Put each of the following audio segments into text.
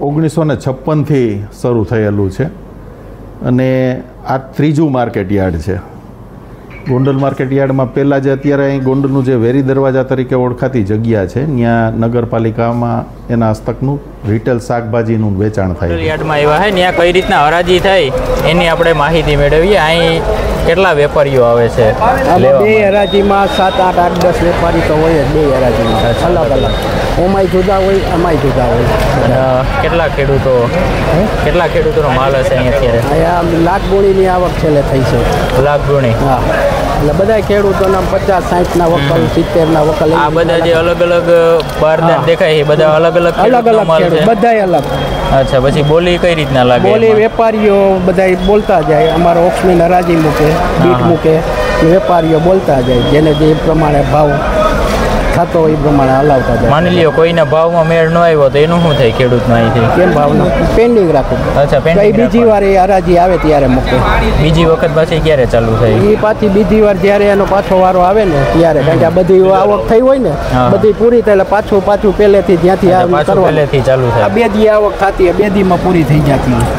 1956 થી શરૂ થયેલું છે અને આ ત્રીજું માર્કેટ યાર્ડ છે. ગોંડલ માર્કેટ યાર્ડમાં પહેલાં જે અત્યારે અહીં ગોંડલનું જે વેરી દરવાજા તરીકે ઓળખાતી જગ્યા છે ત્યાં નગરપાલિકામાં એના હસ્તકનું રિટેલ શાકભાજીનું વેચાણ થાય છે. યાર્ડમાં એવા છે ત્યાં કઈ રીતના હરાજી થાય એની આપણે માહિતી મેળવીએ. અહીં કેટલા વેપારીઓ આવે છે? બે હરાજીમાં 7, 8, 8, 10 વેપારી તો હોય જ. બે હરાજીમાં અલગ અલગ એમાંય જુદા હોય, આમાંય જુદા હોય. કેટલા ખેડૂતોનો માલ હશે અહીંયા અત્યારે? અહીંયા લાખ ગુણીની આવક છેલ્લે થઈ છે. લાખ ગુણી? હા, એટલે બધા ખેડૂતોના 50, 60ના વકલ, 70ના વકલ. આ બધા જે અલગ અલગ બારદાન દેખાય એ બધા અલગ અલગ ખેડૂત, બધાય અલગ. અચ્છા, પછી બોલી કઈ રીતના લાગે? બોલી વેપારીઓ બધા બોલતા જાય. અમારો ઓક્સમેન હરાજી મૂકે, બીટ મૂકે, વેપારીઓ બોલતા જાય. જેને જે પ્રમાણે ભાવ થતો એ પ્રમાણે હલાવતા જાય. માની લ્યો કોઈના ભાવમાં મેળ ન આવ્યો તો એનું શું થાય ખેડૂતનો અહીંથી? કેમ ભાવનો પેન્ડિંગ રાખો. અચ્છા, પેન્ડિંગ. બીજી વાર એ હરાજી આવે ત્યારે મૂકે. બીજી વખત પાછી ક્યારે ચાલુ થાય? એ પાછી બીજી વાર જ્યારે એનો પાછો વારો આવે ને ત્યારે, કારણ કે આ બધી આવક થઈ હોય ને, બધી પૂરી થાય એટલે પાછું પહેલેથી જ્યાંથી પહેલેથી ચાલુ થાય. બે દી આવક થતી હોય, 2 દીમાં પૂરી થઈ જતી હોય.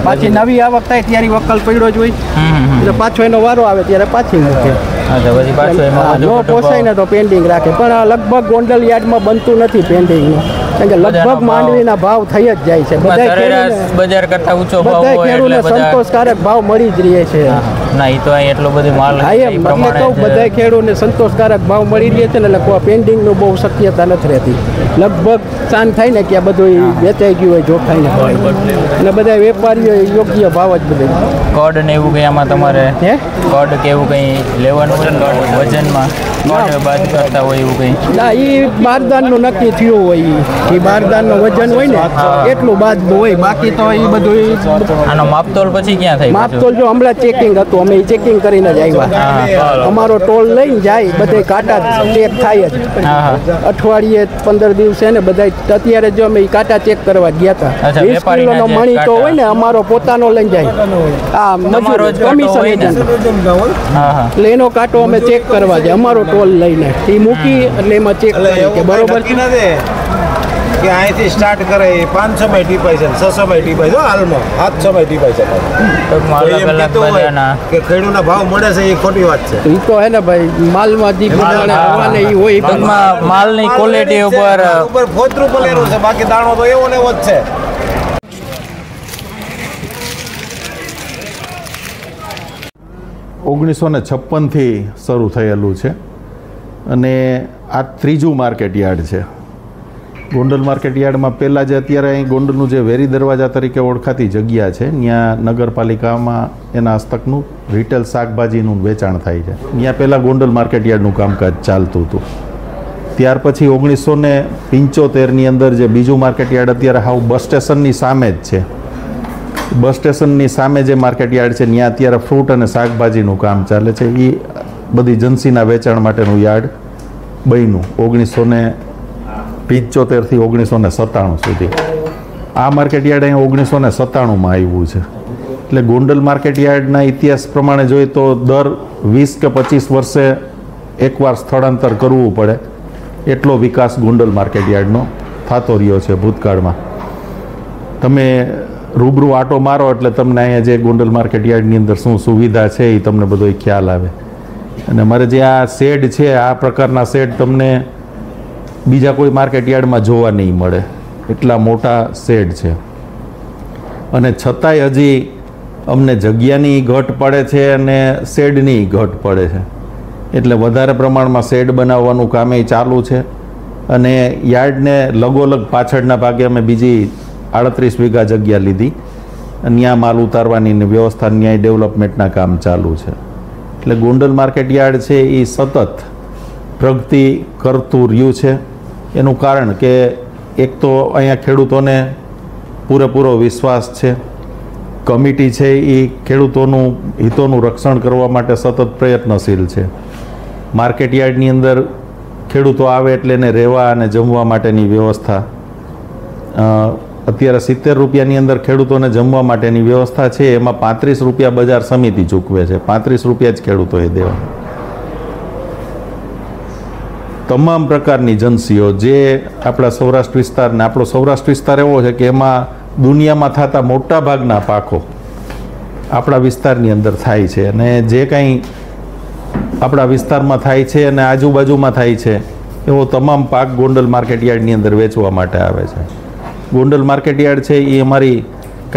પાછી નવી આવક થાય ત્યારે વકલ પડ્યો જ હોય એટલે પાછો એનો વારો આવે ત્યારે પાછી મૂકે. ન પોસાય ને તો પેન્ડિંગ રાખે. પણ લગભગ ગોંડલ યાર્ડમાં બનતું નથી પેન્ડિંગનું, કારણ કે લગભગ માંડવીના ભાવ થઈ જ જાય છે. બજાર કરતા ઊંચો ભાવ બધા ખેડૂતને સંતોષકારક ભાવ મળી જ રહે છે. ના, એ તો અહીં એટલો બધો માલ બધા ખેડૂતને સંતોષકારક ભાવ મળી રહે છે ને, એટલે કોઈ પેન્ડિંગનું બહુ શક્યતા નથી રહેતી. લગભગ શાંત થાય ને કે આ બધું વેચાઈ ગયું હોય જોખાઈને અને બધા વેપારીઓ યોગ્ય ભાવ જ બધે. કડ ને એવું કંઈ આમાં તમારે કડ કે એવું કંઈ લેવાનું હોય વજનમાં? કડ બાદ કરતા હોય એવું કંઈ? ના, એ બારદાનનું નક્કી થયું હોય. એ બારદાનનું વજન હોય ને એટલું બાદનું હોય. બાકી તો એ બધું આનો માપતોલ પછી ક્યાં થાય? માપતોલ જો હમણાં ચેકિંગ હતું, અમે એ ચેકિંગ કરીને જ આવ્યા. અમારો ટોલ લઈને જાય, બધે કાંટા ચેક થાય જ. અઠવાડિયે 15 દિવસે ને બધા. અત્યારે જો અમે કાંટા ચેક કરવા ગયા હતા, 20 કિલોનો મણી તો હોય ને અમારો પોતાનો લઈને જાય. હા, કમિશન એજન્ટ. એટલે એનો કાંટો અમે ચેક કરવા જાય, અમારો ટોલ લઈને એ મૂકી એટલે એમાં ચેક કરીએ કે બરોબર છે. કે અહીંથી સ્ટાર્ટ કરે 500 માં ટીપાય છે, 600 માં ટીપાય છે, હાલમાં 700 માં ટીપાય છે. કે ખેડૂતના ભાવ મળે છે એ ખોટી વાત છે. એ તો હે ને ભાઈ, માલમાં જે પ્રમાણે એ હોય, માલની ક્વોલિટી ઉપર ફોતરું પલેરું છે. બાકી દાણો તો એવો ને એવો જ છે. થી શરૂ થયેલું છે અને આ ત્રીજું માર્કેટ યાર્ડ છે. ગોંડલ માર્કેટ યાર્ડમાં પહેલાં જે અત્યારે અહીં ગોંડલનું જે વેરી દરવાજા તરીકે ઓળખાતી જગ્યા છે ત્યાં નગરપાલિકામાં એના હસ્તકનું રિટેલ શાકભાજીનું વેચાણ થાય છે. ત્યાં પહેલાં ગોંડલ માર્કેટ યાર્ડનું કામકાજ ચાલતું હતું. ત્યાર પછી 1975ની અંદર જે બીજું માર્કેટ યાર્ડ અત્યારે હાવ બસ સ્ટેશનની સામે જ છે, બસ સ્ટેશનની સામે જે માર્કેટ યાર્ડ છે ત્યાં અત્યારે ફ્રૂટ અને શાકભાજીનું કામ ચાલે છે. એ બધી એજન્સીના વેચાણ માટેનું યાર્ડ બન્યું 1975 થી 1997 સુધી. આ માર્કેટ યાર્ડ અહીં 1997માં આવ્યું છે. એટલે ગોંડલ માર્કેટ યાર્ડના ઇતિહાસ પ્રમાણે જોઈએ તો દર 20 કે 25 વર્ષે એકવાર સ્થળાંતર કરવું પડે એટલો વિકાસ ગોંડલ માર્કેટ યાર્ડનો થતો રહ્યો છે ભૂતકાળમાં. તમે રૂબરૂ આટો મારો એટલે તમને અહીંયા જે ગોંડલ માર્કેટ યાર્ડની અંદર શું સુવિધા છે એ તમને બધો ખ્યાલ આવે. અને અમારે જે આ શેડ છે, આ પ્રકારના શેડ તમને બીજા કોઈ માર્કેટ યાર્ડમાં જોવા નહીં મળે, એટલા મોટા શેડ છે. અને છતાંય હજી અમને જગ્યાની ઘટ પડે છે અને શેડની ઘટ પડે છે. એટલે વધારે પ્રમાણમાં શેડ બનાવવાનું કામ એ ચાલુ છે. અને યાર્ડને લગોલગ પાછળના ભાગે અમે બીજી 38 વીઘા જગ્યા લીધી અને ત્યાં માલ ઉતારવાની વ્યવસ્થા, ન્યાય ડેવલપમેન્ટના કામ ચાલુ છે. એટલે ગોંડલ માર્કેટ યાર્ડ છે એ સતત પ્રગતિ કરતું રહ્યું છે. એનું કારણ કે એક તો અહીંયા ખેડૂતોને પૂરેપૂરો વિશ્વાસ છે. કમિટી છે એ ખેડૂતોનું હિતોનું રક્ષણ કરવા માટે સતત પ્રયત્નશીલ છે. માર્કેટ યાર્ડની અંદર ખેડૂતો આવે એટલે એને રહેવા અને જમવા માટેની વ્યવસ્થા, અત્યારે 70 રૂપિયાની અંદર ખેડૂતોને જમવા માટેની વ્યવસ્થા છે. એમાં 35 રૂપિયા બજાર સમિતિ ચૂકવે છે, 35 રૂપિયા જ ખેડૂતોએ દેવા. તમામ પ્રકારની એજન્સીઓ જે આપણા સૌરાષ્ટ્ર વિસ્તારને, આપણો સૌરાષ્ટ્ર વિસ્તાર એવો છે કે એમાં દુનિયામાં થતા મોટા ભાગના પાકો આપણા વિસ્તારની અંદર થાય છે, અને જે કંઈ આપણા વિસ્તારમાં થાય છે અને આજુબાજુમાં થાય છે એવો તમામ પાક ગોંડલ માર્કેટયાર્ડની અંદર વેચવા માટે આવે છે. ગોંડલ માર્કેટયાર્ડ છે એ અમારી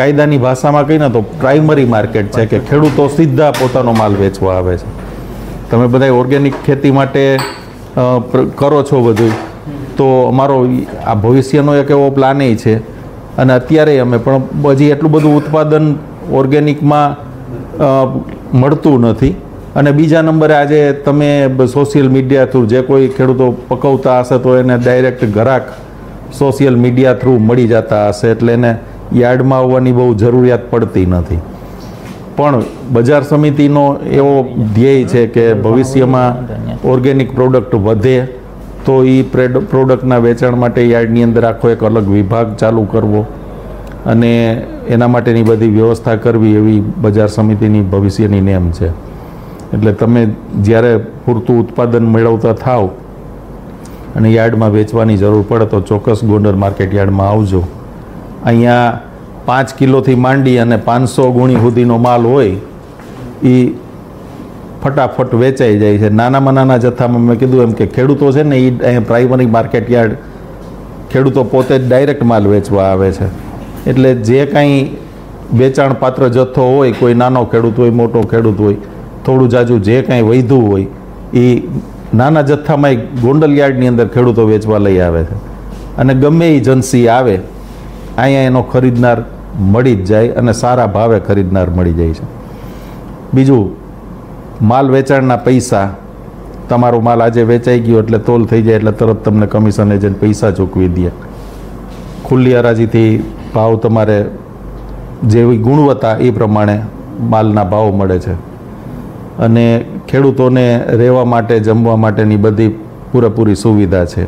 કાયદાની ભાષામાં કહીને તો પ્રાઇમરી માર્કેટ છે કે ખેડૂતો સીધા પોતાનો માલ વેચવા આવે છે. તમે બધા ઓર્ગેનિક ખેતી માટે કરો છો બધું, તો અમારો આ ભવિષ્યનો એક એવો પ્લાન છે, અને અત્યારે અમે પણ હજી એટલું બધું ઉત્પાદન ઓર્ગેનિકમાં મળતું નથી. અને બીજા નંબરે આજે તમે સોશિયલ મીડિયા થ્રુ જે કોઈ ખેડૂતો પકવતા હશે તો એને ડાયરેક્ટ ગ્રાહક સોશિયલ મીડિયા થ્રુ મળી જતા હશે, એટલે એને યાર્ડમાં આવવાની બહુ જરૂરિયાત પડતી નથી. પણ બજાર સમિતિનો એવો ધ્યેય છે કે ભવિષ્યમાં ઓર્ગેનિક પ્રોડક્ટ વધે તો એ પ્રોડક્ટના વેચાણ માટે યાર્ડની અંદર આખો એક અલગ વિભાગ ચાલુ કરવો અને એના માટેની બધી વ્યવસ્થા કરવી એવી બજાર સમિતિની ભવિષ્યની નેમ છે. એટલે તમે જ્યારે પૂરતું ઉત્પાદન મેળવતા થાવ અને યાર્ડમાં વેચવાની જરૂર પડે તો ચોક્કસ ગોંડલ માર્કેટ યાર્ડમાં આવજો. અહીંયા 5 કિલોથી માંડી અને 500 ગુણી સુધીનો માલ હોય એ ફટાફટ વેચાઈ જાય છે. નાનામાં નાના જથ્થામાં મેં કીધું એમ કે ખેડૂતો છે ને એ અહીંયા પ્રાઇમરી માર્કેટ યાર્ડ ખેડૂતો પોતે જ ડાયરેક્ટ માલ વેચવા આવે છે. એટલે જે કાંઈ વેચાણ પાત્ર જથ્થો હોય, કોઈ નાનો ખેડૂત હોય, મોટો ખેડૂત હોય, થોડું જાજુ જે કાંઈ વધ્યું હોય એ નાના જથ્થામાં ગોંડલ યાર્ડની અંદર ખેડૂતો વેચવા લઈ આવે છે. અને ગમે એ એજન્સી આવે અહીંયા એનો ખરીદનાર મળી જ જાય અને સારા ભાવે ખરીદનાર મળી જાય છે. બીજું, માલ વેચાણના પૈસા, તમારો માલ આજે વેચાઈ ગયો એટલે તોલ થઈ જાય એટલે તરત તમને કમિશન એજન્ટ પૈસા ચૂકવી દે. ખુલ્લી હરાજીથી ભાવ તમારે જેવી ગુણવત્તા એ પ્રમાણે માલના ભાવ મળે છે. અને ખેડૂતોને રહેવા માટે, જમવા માટેની બધી પૂરેપૂરી સુવિધા છે.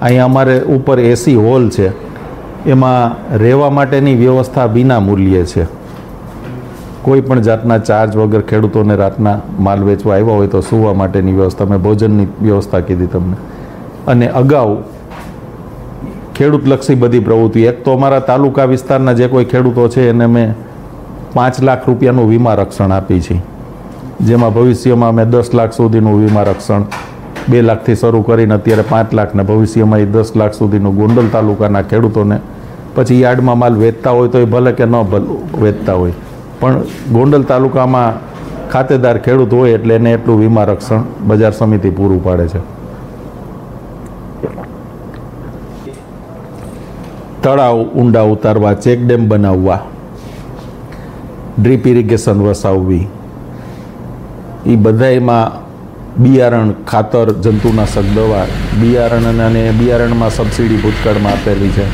અહીંયા અમારે ઉપર એસી હોલ છે, એમાં રહેવા માટેની વ્યવસ્થા વિના મૂલ્યે છે. કોઈ પણ જાતના ચાર્જ વગર ખેડૂતોને રાતના માલ વેચવા આવ્યા હોય તો સૂવા માટેની વ્યવસ્થા, મેં ભોજનની વ્યવસ્થા કીધી તમને. અને અગાઉ ખેડૂતલક્ષી બધી પ્રવૃત્તિ, એક તો અમારા તાલુકા વિસ્તારના જે કોઈ ખેડૂતો છે એને મેં 5 લાખ રૂપિયાનું વીમા રક્ષણ આપી છે, જેમાં ભવિષ્યમાં અમે 10 લાખ સુધીનું વીમા રક્ષણ 2 લાખથી શરૂ કરીને અત્યારે 5 લાખ ને ભવિષ્યમાં એ 10 લાખ સુધીનું ગોંડલ તાલુકાના ખેડૂતોને, પછી યાર્ડમાં માલ વેચતા હોય તો એ ભલે કે ન વેચતા હોય, પણ ગોંડલ તાલુકામાં ખાતેદાર ખેડૂત હોય એટલે એને એટલું વીમા રક્ષણ બજાર સમિતિ પૂરું પાડે છે. તળાવ ઊંડા ઉતારવા, ચેકડેમ બનાવવા, ડ્રીપ ઇરિગેશન વસાવવી, એ બધામાં બિયારણ, ખાતર, જંતુનાશક દવા, બિયારણ અને બિયારણમાં સબસિડી ભૂતકાળમાં આપેલી છે.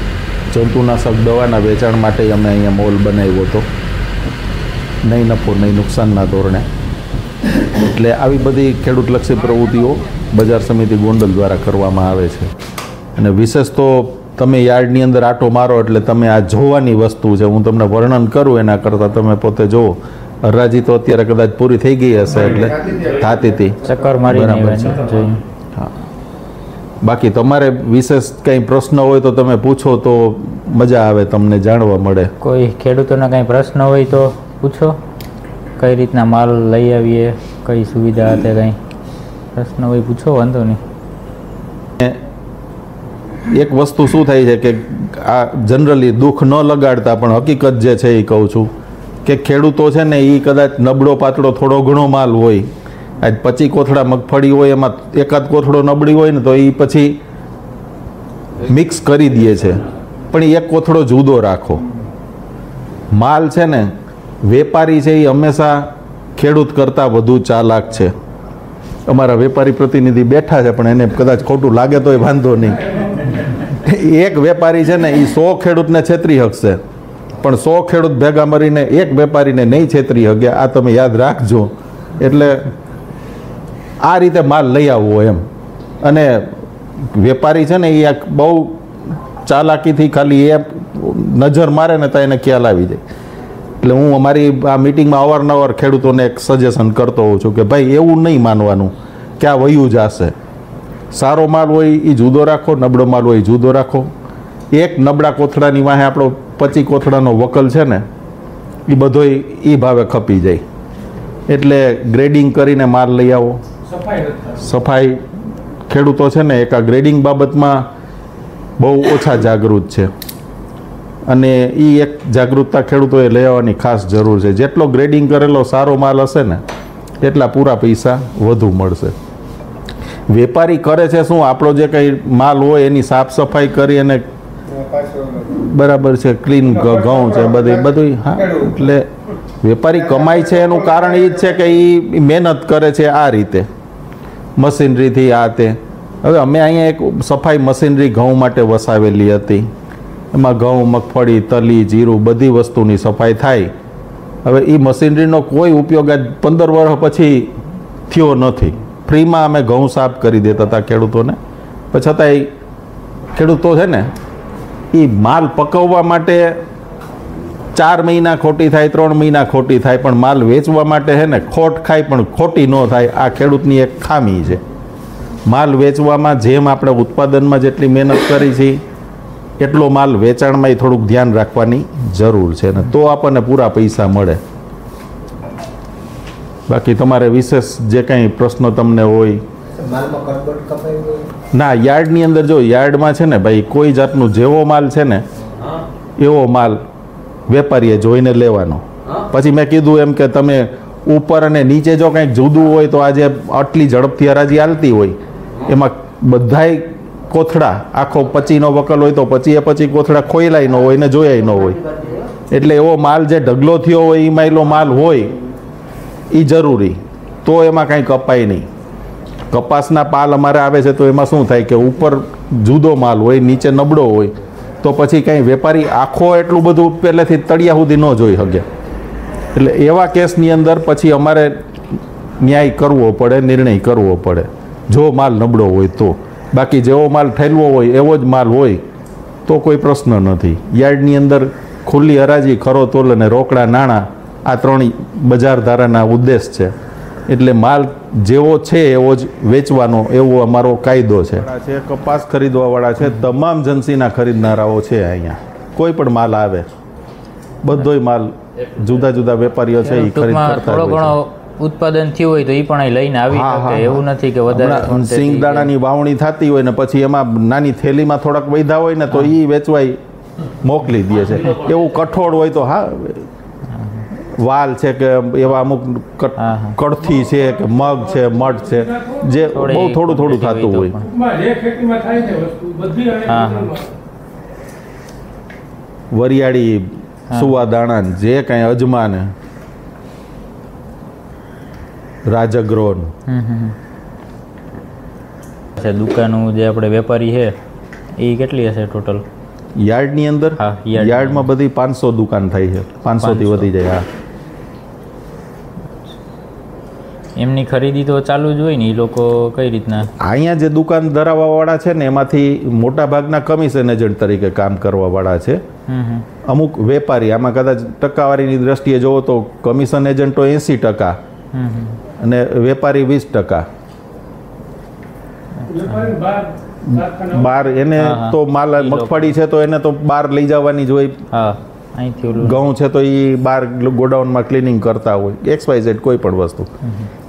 જંતુનાશક દવાના વેચાણ માટે અમે અહીંયા મોલ બનાવ્યો હતો, નહીં નફો નહીં નુકસાનના ધોરણે. એટલે આવી બધી ખેડૂતલક્ષી પ્રવૃત્તિઓ બજાર સમિતિ ગોંડલ દ્વારા કરવામાં આવે છે. અને વિશેષ તો તમે યાર્ડની અંદર આટો મારો એટલે તમે આ જોવાની વસ્તુ છે. હું તમને વર્ણન કરું એના કરતાં તમે પોતે જુઓ. હરાજી તો અત્યારે કદાચ પૂરી થઈ ગઈ હશે એટલે થાતી હતી, ચક્કર મારી છે. હા, બાકી તમારે વિશેષ કંઈ પ્રશ્ન હોય તો તમે પૂછો તો મજા આવે, તમને જાણવા મળે. કોઈ ખેડૂતોના કંઈ પ્રશ્ન હોય તો પૂછો. કઈ રીતના માલ લઈ આવીએ, કઈ સુવિધા તે કંઈ પ્રશ્ન હોય પૂછો, વાંધો નહીં. એક વસ્તુ શું થાય છે કે આ જનરલી દુઃખ ન લગાડતા પણ હકીકત જે છે એ કહું છું કે ખેડૂતો છે ને એ કદાચ નબળો પાતળો થોડો ઘણો માલ હોય, આજ 25 કોથળા મગફળી હોય એમાં એકાદ કોથળો નબળી હોય ને તો એ પછી મિક્સ કરી દે છે, પણ એક કોથળો જુદો રાખો. માલ છે ને વેપારી છે એ હંમેશા ખેડૂત કરતાં વધુ ચાલાક છે. અમારા વેપારી પ્રતિનિધિ બેઠા છે પણ એને કદાચ ખોટું લાગે તોય વાંધો નહીં. એક વેપારી છે ને એ 100 ખેડૂતને છેતરી શકશે, પણ 100 ખેડૂત ભેગા મળીને એક વેપારીને નહીં છેતરી શકે. આ તમે યાદ રાખજો. એટલે આ રીતે માલ લઈ આવવો એમ. અને વેપારી છે ને એ બહુ ચાલાકીથી ખાલી એ નજર મારે ને તો એને ખ્યાલ આવી જાય. એટલે હું અમારી આ મિટિંગમાં અવારનવાર ખેડૂતોને એક સજેશન કરતો હોઉં છું કે ભાઈ એવું નહીં માનવાનું કે આ વયું જશે. સારો માલ હોય એ જુદો રાખો, નબળો માલ હોય એ જુદો રાખો. એક નબળા કોથળાની વાહે આપણો 25 કોથળાનો વકલ છે ને એ બધોય એ ભાવે ખપી જાય. એટલે ગ્રેડિંગ કરીને માલ લઈ આવો. સફાઈ ખેડૂતો છે ને એક આ ગ્રેડિંગ બાબતમાં બહુ ઓછા જાગૃત છે અને એ એક જાગૃતતા ખેડૂતોએ લઈ આવવાની ખાસ જરૂર છે. જેટલો ગ્રેડિંગ કરેલો સારો માલ હશે ને એટલા પૂરા પૈસા વધુ મળશે. વેપારી કરે છે શું, આપણો જે કંઈ માલ હોય એની સાફ સફાઈ કરી અને બરાબર છે ક્લીન ઘઉં છે બધું. હા, એટલે વેપારી કમાય છે એનું કારણ એ જ છે કે એ મહેનત કરે છે આ રીતે મશીનરીથી આ તે. હવે અમે અહીંયા એક સફાઈ મશીનરી ઘઉં માટે વસાવેલી હતી. એમાં ઘઉં, મગફળી, તલી, જીરું બધી વસ્તુની સફાઈ થાય. હવે એ મશીનરીનો કોઈ ઉપયોગ આજ 15 વર્ષ પછી થયો નથી. ફ્રીમાં અમે ઘઉં સાફ કરી દેતા હતા ખેડૂતોને. પણ છતાંય ખેડૂતો છે ને એ માલ પકવવા માટે 4 મહિના ખોટી થાય, 3 મહિના ખોટી થાય, પણ માલ વેચવા માટે છે ને ખોટ ખાય પણ ખોટી ન થાય. આ ખેડૂતની એક ખામી છે. માલ વેચવામાં જેમ આપણે ઉત્પાદનમાં જેટલી મહેનત કરી છે એટલો માલ વેચાણમાં થોડુંક ધ્યાન રાખવાની જરૂર છે ને તો આપણને પૂરા પૈસા મળે. બાકી તમારે વિશેષ જે કંઈ પ્રશ્નો તમને હોય ના, યાર્ડની અંદર જો યાર્ડમાં છે ને ભાઈ કોઈ જાતનું જેવો માલ છે ને એવો માલ વેપારીએ જોઈને લેવાનો. પછી મેં કીધું એમ કે તમે ઉપર અને નીચે જો કંઈક જુદું હોય તો આજે આટલી ઝડપથી હરાજી હાલતી હોય એમાં બધાય કોથળા આખો 25નો વકલ હોય તો 25 કોથળા ખોયલાય ન હોય ને જોયાય ન હોય. એટલે એવો માલ જે ઢગલો થયો હોય એ માયલો માલ હોય એ જરૂરી, તો એમાં કાંઈ કપાય નહીં. કપાસના પાલ અમારે આવે છે તો એમાં શું થાય કે ઉપર જુદો માલ હોય, નીચે નબળો હોય, તો પછી કાંઈ વેપારી આખો એટલું બધું પહેલેથી તળિયા સુધી ન જોઈ શકે. એટલે એવા કેસની અંદર પછી અમારે ન્યાય કરવો પડે, નિર્ણય કરવો પડે જો માલ નબળો હોય તો. બાકી જેવો માલ ઠેલવો હોય એવો જ માલ હોય તો કોઈ પ્રશ્ન નથી. યાર્ડની અંદર ખુલ્લી હરાજી, ખરો તોલ અને રોકડા નાણાં આ 3 બજાર ધારાના ઉદ્દેશ છે. એટલે માલ જેવો છે એવો જ વેચવાનો એવો અમારો કાયદો છે. કપાસ ખરીદવાવાળા છે, તમામ જન્સીના ખરીદનારાઓ છે અહીંયા. કોઈ પણ માલ આવે બધોય માલ જુદા જુદા વેપારીઓ છે એ ખરીદ કરતા હોય છે. ઉત્પાદન થયું હોય તો એ પણ અહીં લઈને આવી શકે. એવું નથી કે વધારે સિંગદાણાની વાવણી થતી હોય ને પછી એમાં નાની થેલીમાં થોડાક વૈધા હોય ને તો એ વેચવાય મોકલી દે છે. એવું કઠોળ હોય તો હા, વાલ છે કે એવા અમુક કડથી છે કે મગ છે, મઠ છે, જે બહુ થોડું થોડું થતું હોય. વરિયાળી, સુવા દાણા, જે કાંઈ અજમાને, રાજગરો. દુકાનો જે આપણે વેપારી છે એ કેટલી હશે ટોટલ યાર્ડની અંદર? યાર્ડમાં બધી 500 દુકાન થાય છે, 500 થી વધી જાય. હા, એમની ખરીદી તો ચાલુ જ હોય ને. એ લોકો કઈ રીતના અહીંયા જે દુકાન ધરાવવાવાળા છે ને એમાંથી મોટા ભાગના કમિશન એજન્ટ તરીકે કામ કરવાવાળા છે. અમુક વેપારી, આમાં કદાચ ટકાવારીની દ્રષ્ટિએ જોવો તો કમિશન એજન્ટો 80% અને વેપારી 20%. બાર એને તો માલ મગફળી છે તો એને તો બહાર લઈ જવાની જ હોય. ઘઉં છે તો એ બહાર ગોડાઉનમાં ક્લિનિંગ કરતા હોય, XYZ કોઈ પણ વસ્તુ.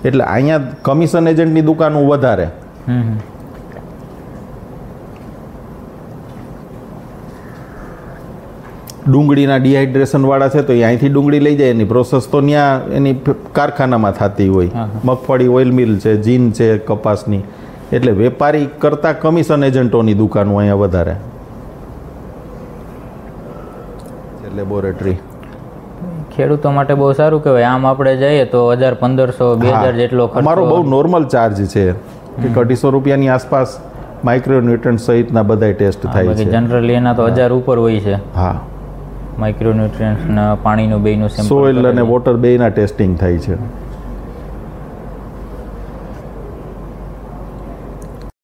એટલે અહીંયા કમિશન એજન્ટની દુકાનો વધારે. ડુંગળીના ડિહાઇડ્રેશન વાળા છે તો એ અહીંથી ડુંગળી લઈ જાય, એની પ્રોસેસ તો ત્યાં એની કારખાનામાં થતી હોય. મગફળી ઓઇલ મિલ છે, જીન છે કપાસની. એટલે વેપારી કરતાં કમિશન એજન્ટોની દુકાનો અહીંયા વધારે. લેબોરેટરી ખેડૂતો માટે બહુ સારું કહેવાય. આમ આપણે જઈએ તો 1500 2000 જેટલો ખર્ચો. અમારો બહુ નોર્મલ ચાર્જ છે કે 250 રૂપિયાની આસપાસ માઇક્રોન્યુટ્રન્ટ સહિતના બધા ટેસ્ટ થાય છે. જનરલી એના તો 1000 ઉપર હોય છે. હા, માઇક્રોન્યુટ્રન્ટ્સના પાણીનું બેયનું સેમ્પલ, સોઇલ અને વોટર બેયના ટેસ્ટિંગ થાય છે.